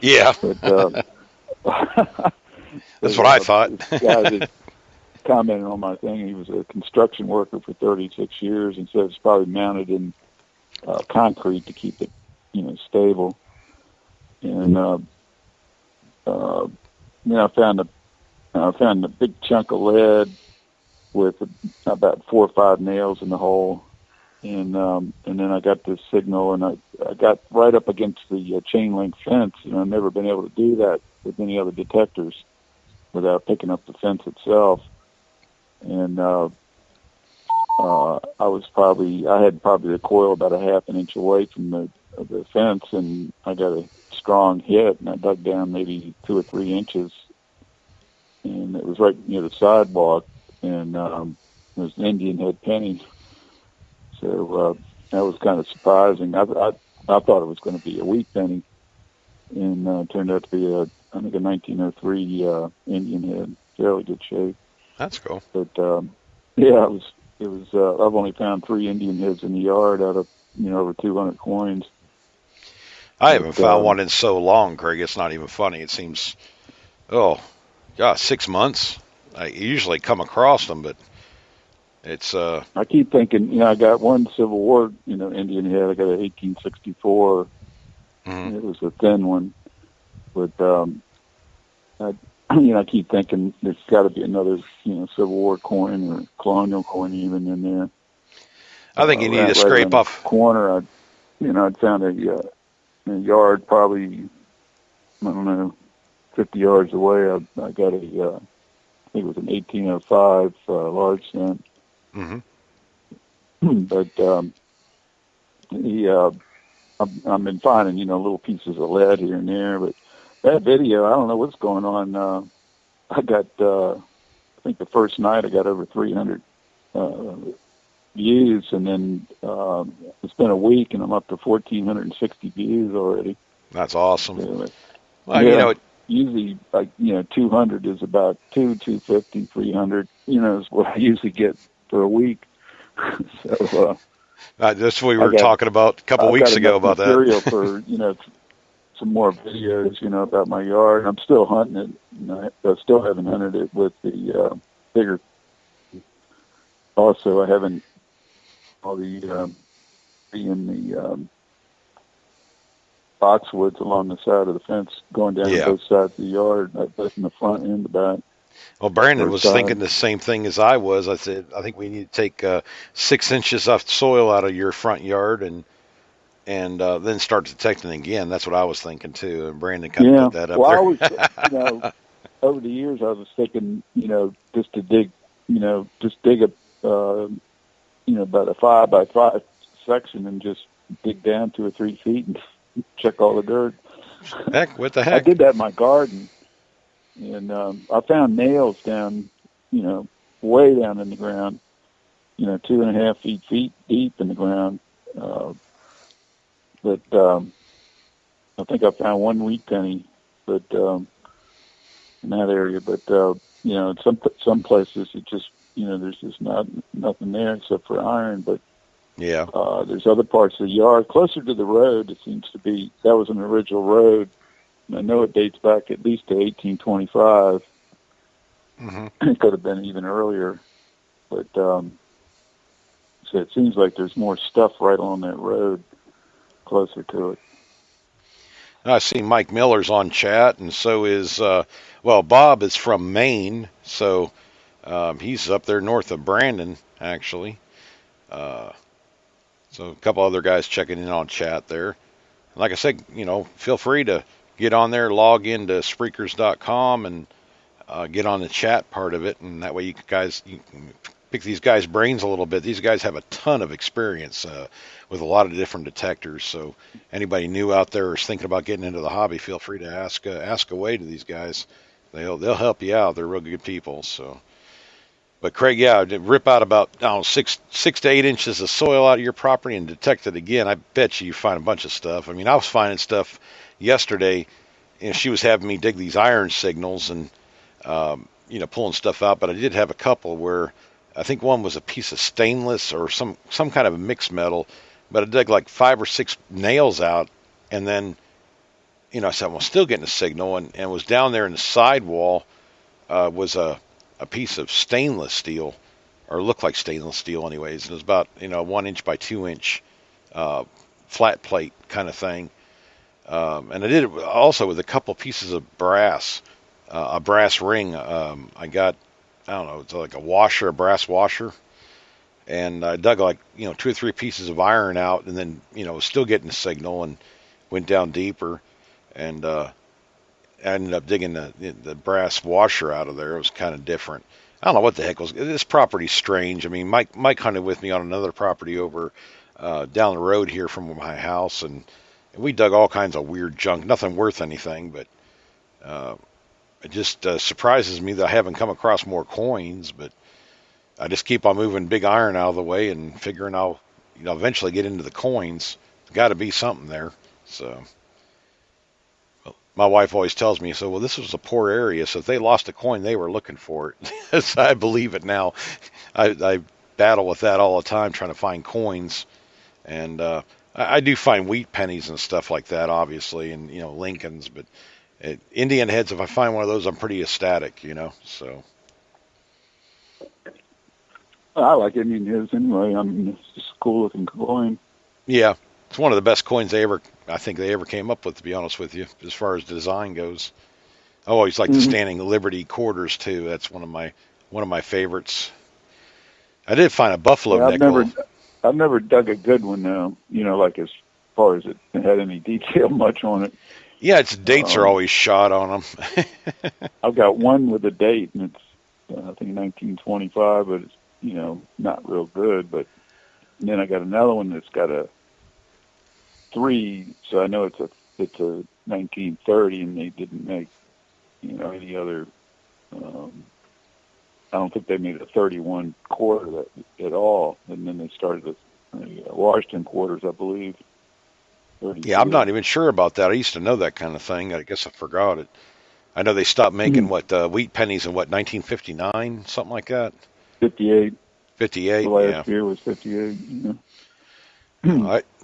Yeah, But that's what I thought. this guy that commented on my thing, he was a construction worker for 36 years, and said it's probably mounted in concrete to keep it, stable. And I found a big chunk of lead with about 4 or 5 nails in the hole. And then I got this signal, and I got right up against the chain link fence. I've never been able to do that with any other detectors without picking up the fence itself. And I had probably the coil about a half an inch away from the fence, and I got a strong hit, and I dug down maybe 2 or 3 inches, and it was right near the sidewalk, and it was an Indian head penny. So that was kind of surprising. I thought it was going to be a wheat penny, and it turned out to be I think a 1903 Indian head, fairly good shape. That's cool. But yeah, it was. I've only found 3 Indian heads in the yard out of over 200 coins. I haven't found one in so long, Craig. It's not even funny. It seems, 6 months. I usually come across them, but it's. I keep thinking, I got one Civil War, Indian head. I got an 1864. Mm-hmm. It was a thin one, but I keep thinking there's got to be another, Civil War coin or colonial coin even in there. I think you need to scrape off corner. I'd found a yard probably, I don't know, 50 yards away. I got I think it was an 1805 large cent. Mm-hmm. But I've been finding, little pieces of lead here and there. But that video, I don't know what's going on. I got, I think the first night I got over 300 views, and then it's been a week, and I'm up to 1,460 views already. That's awesome. So, well, usually, 200 is about 250, 300, is what I usually get for a week. So that's what we were talking about a couple weeks ago about that. Material for some more videos, about my yard. I'm still hunting it. I still haven't hunted it with the bigger. Also, I haven't all the in the boxwoods along the side of the fence, going down both sides of the yard, both in the front and the back. Well, Brandon was thinking the same thing as I was. I said, I think we need to take 6 inches of soil out of your front yard and then start detecting again. That's what I was thinking too. And Brandon kind of put that up there. I was, over the years, I was thinking, just to dig, just dig about a 5 by 5 section and just dig down 2 or 3 feet and check all the dirt. Heck, what the heck? I did that in my garden, and I found nails down, way down in the ground, 2.5 feet deep in the ground. But I think I found 1 wheat penny, but in that area. But some places it just there's just nothing there except for iron. But there's other parts of the yard closer to the road. It seems to be that was an original road. And I know it dates back at least to 1825. Mm-hmm. It could have been even earlier, but so it seems like there's more stuff right along that road closer to it. I see Mike Miller's on chat, and so is Bob is from Maine, so he's up there north of Brandon, actually. So a couple other guys checking in on chat there. Like I said, feel free to get on there, log into Spreakers.com, and get on the chat part of it, and that way you can pick these guys' brains a little bit. These guys have a ton of experience with a lot of different detectors. So anybody new out there is thinking about getting into the hobby, feel free to ask away to these guys. They'll help you out. They're real good people. So, but Craig, rip out about 6 to 8 inches of soil out of your property and detect it again. I bet you find a bunch of stuff. I mean, I was finding stuff yesterday. She was having me dig these iron signals and pulling stuff out. But I did have a couple where I think one was a piece of stainless or some kind of a mixed metal. But I dug like 5 or 6 nails out, and then I said, well, still getting a signal, and was down there in the sidewall was a piece of stainless steel, or looked like stainless steel anyways. And it was about 1 inch by 2 inch uh, flat plate kind of thing. And I did it also with a couple pieces of brass, a brass ring. I got, I don't know, it's like a washer, a brass washer. And I dug like, 2 or 3 pieces of iron out, and then, was still getting a signal, and went down deeper, and I ended up digging the brass washer out of there. It was kind of different. I don't know what the heck was. This property's strange. I mean, Mike hunted with me on another property over down the road here from my house, and we dug all kinds of weird junk. Nothing worth anything, but uh, it just surprises me that I haven't come across more coins. But I just keep on moving big iron out of the way and figuring I'll eventually get into the coins. There's got to be something there. So. My wife always tells me, so, well, this was a poor area, so if they lost a coin, they were looking for it. So I believe it now. I battle with that all the time, trying to find coins. And I do find wheat pennies and stuff like that, obviously, and, Lincolns. But Indian heads, if I find one of those, I'm pretty ecstatic. So. I like Indian heads anyway. I mean, it's just a cool looking coin. Yeah, it's one of the best coins I think they ever came up with, to be honest with you, as far as design goes. I always like the standing Liberty quarters too. That's one of my favorites. I did find a buffalo Yeah, nickel. I've never dug a good one now. Like as far as it had any detail much on it. Yeah, its dates are always shot on them. I've got one with a date, and it's I think 1925, but it's not real good. But then I got another one that's got a 3, so I know it's a 1930, and they didn't make any other. I don't think they made a 31 quarter at all, and then they started the Washington quarters, I believe. 32. Yeah, I'm not even sure about that. I used to know that kind of thing. I guess I forgot it. I know they stopped making wheat pennies in 1959, something like that. 58. 58. The last year was 58.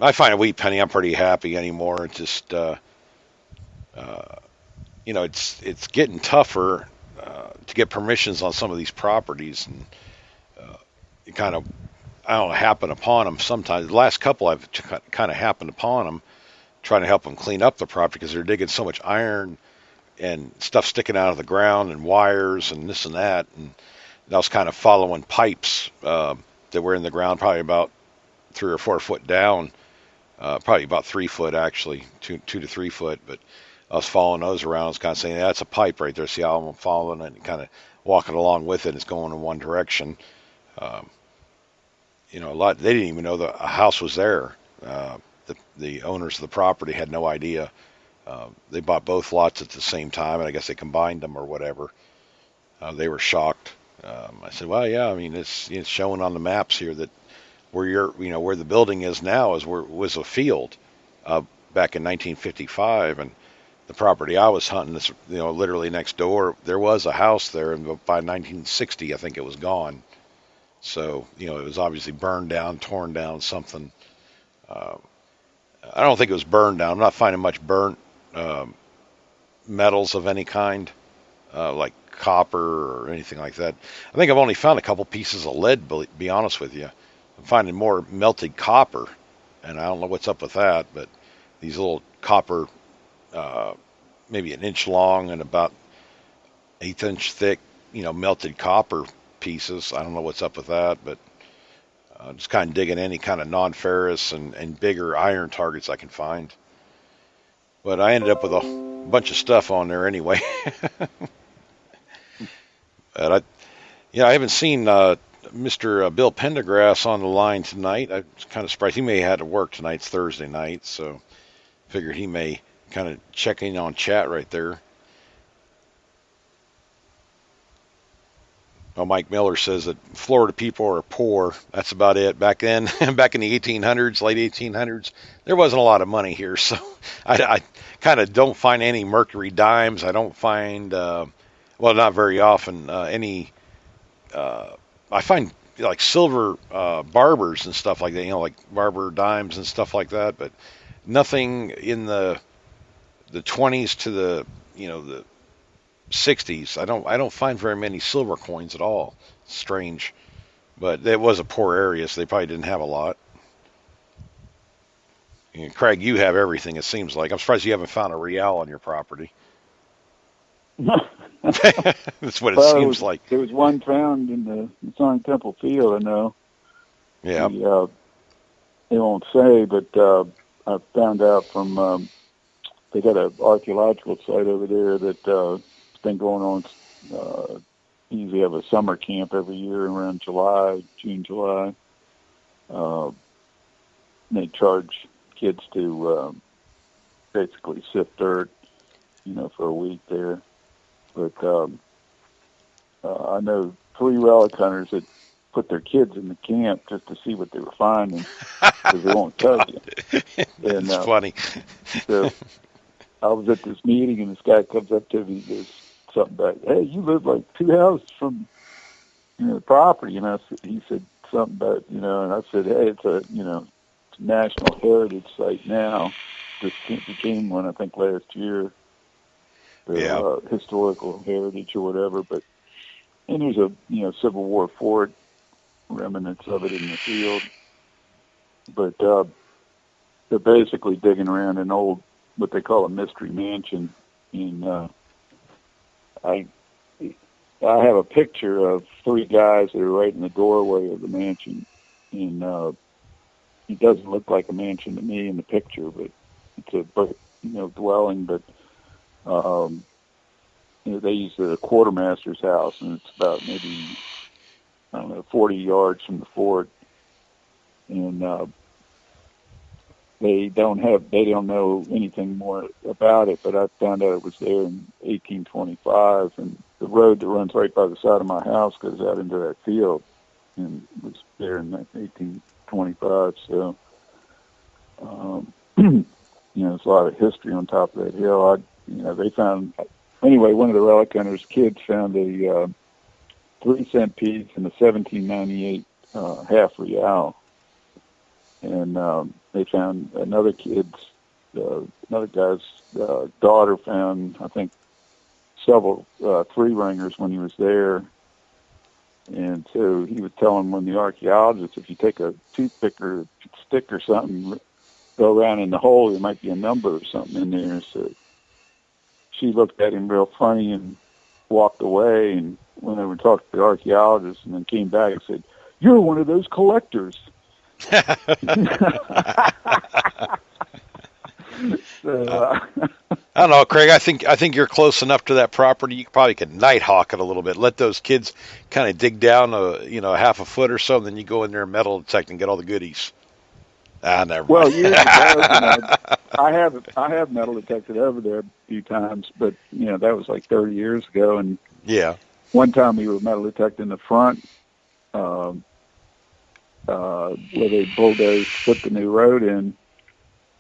I find a wheat penny, I'm pretty happy anymore. It's just it's getting tougher to get permissions on some of these properties, and it kind of, I don't know, happen upon them sometimes. The last couple I've kind of happened upon them, trying to help them clean up the property because they're digging so much iron and stuff sticking out of the ground and wires and this and that. And I was kind of following pipes that were in the ground, probably about 3 or 4 foot down, probably about 3 foot actually, 2 to 3 foot. But I was following those around. I was kind of saying, that's a pipe right there. See how I'm following it and kind of walking along with it. It's going in one direction. A lot. They didn't even know a house was there. The owners of the property had no idea. They bought both lots at the same time, and I guess they combined them or whatever. They were shocked. I said, well, yeah, I mean, it's showing on the maps here that where the building is now was a field back in 1955, and the property I was hunting is literally next door. There was a house there, and by 1960, I think it was gone. So it was obviously burned down, torn down, something. I don't think it was burned down. I'm not finding much burnt metals of any kind, like copper or anything like that. I think I've only found a couple pieces of lead, to be honest with you. I'm finding more melted copper, and I don't know what's up with that, but these little copper, maybe an inch long and about 1/8 inch thick, melted copper pieces. I don't know what's up with that, but just kind of digging any kind of non-ferrous and bigger iron targets I can find. But I ended up with a bunch of stuff on there anyway. But I haven't seen Mr. Bill Pendergrass on the line tonight. I was kind of surprised. He may have had to work tonight. It's Thursday night, so figured he may kind of check in on chat right there. Well, Mike Miller says that Florida people are poor. That's about it. Back then, back in the 1800s, late 1800s, there wasn't a lot of money here. So I kind of don't find any mercury dimes. I don't find, not very often, any, I find like silver barbers and stuff like that, like barber dimes and stuff like that, but nothing in the the 20s to the 60s, I don't find very many silver coins at all. Strange, but it was a poor area, so they probably didn't have a lot. And Craig, you have everything. It seems like. I'm surprised you haven't found a real on your property. That's what it Well, seems like. there was one found in the Masonic Temple field, I know. Yeah. They won't say, but I found out from they got an archaeological site over there that it's been going on. Usually have a summer camp every year around June, July. They charge kids to basically sift dirt, for a week there. But I know 3 relic hunters that put their kids in the camp just to see what they were finding, because they won't tell you. And, That's funny. So I was at this meeting, and this guy comes up to me and goes something back, "Hey, you live like 2 houses from the property." And he said something about, and I said, "Hey, it's a National Heritage Site now. Just became one, I think, last year. Yeah. Historical heritage or whatever." And there's a Civil War fort, remnants of it in the field. But they're basically digging around an old, what they call a mystery mansion. And I have a picture of 3 guys that are right in the doorway of the mansion, and it doesn't look like a mansion to me in the picture, but it's a dwelling. But they use the quartermaster's house, and it's about maybe 40 yards from the fort, and they don't know anything more about it. But I found out it was there in 1825, and the road that runs right by the side of my house goes out into that field, and it was there in 1825. So there's a lot of history on top of that hill. They found, anyway, one of the relic hunters' kids found a 3-cent piece in a 1798 half real, and they found another guy's daughter found, I think, several 3-ringers when he was there. And so he was telling one of the archaeologists, if you take a toothpick or stick or something, go around in the hole, there might be a number or something in there. So she looked at him real funny and walked away, and went over and talked to the archaeologist, and then came back and said, "You're one of those collectors." So, I don't know, Craig. I think you're close enough to that property. You probably could nighthawk it a little bit. Let those kids kind of dig down a half a foot or so, and then you go in there and metal detect and get all the goodies. Never mind. Well, years ago, I have metal detected over there a few times, but that was like 30 years ago. And yeah, one time we were metal detecting the front, where they bulldozed, put the new road in.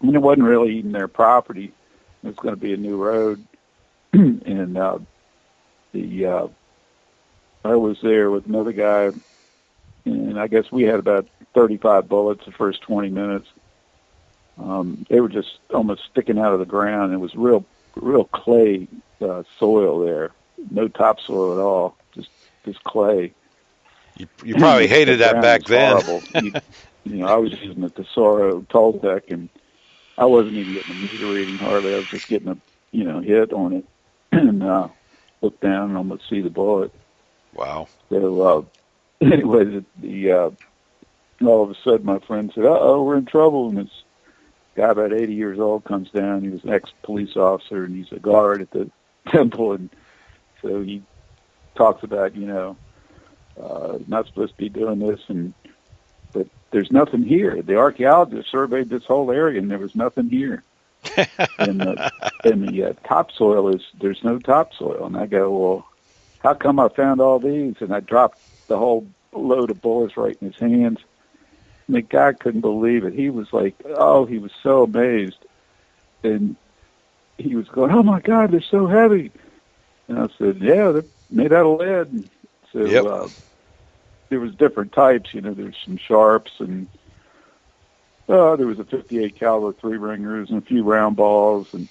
I mean, it wasn't really even their property. It was going to be a new road, and I was there with another guy, and I guess we had about 35 bullets the first 20 minutes. They were just almost sticking out of the ground. It was real clay soil there, no topsoil at all, just clay. You probably hated that back then. I was using a Tesoro Toltec, and I wasn't even getting a meter reading hardly. I was just getting a hit on it, and look down and almost see the bullet. Wow. So anyway, all of a sudden my friend said, "Uh-oh, we're in trouble." And this guy about 80 years old comes down. He was an ex-police officer, and he's a guard at the temple. And so he talks about, not supposed to be doing this, but there's nothing here. The archaeologists surveyed this whole area, and there was nothing here. and the topsoil there's no topsoil. And I go, "Well, how come I found all these?" And I dropped the whole load of bullets right in his hands. And the guy couldn't believe it. He was like, he was so amazed. And he was going, "Oh my God, they're so heavy." And I said, "Yeah, they're made out of lead." And so yep. There was different types. There's some sharps, and there was a 58 caliber 3-ringers and a few round balls, and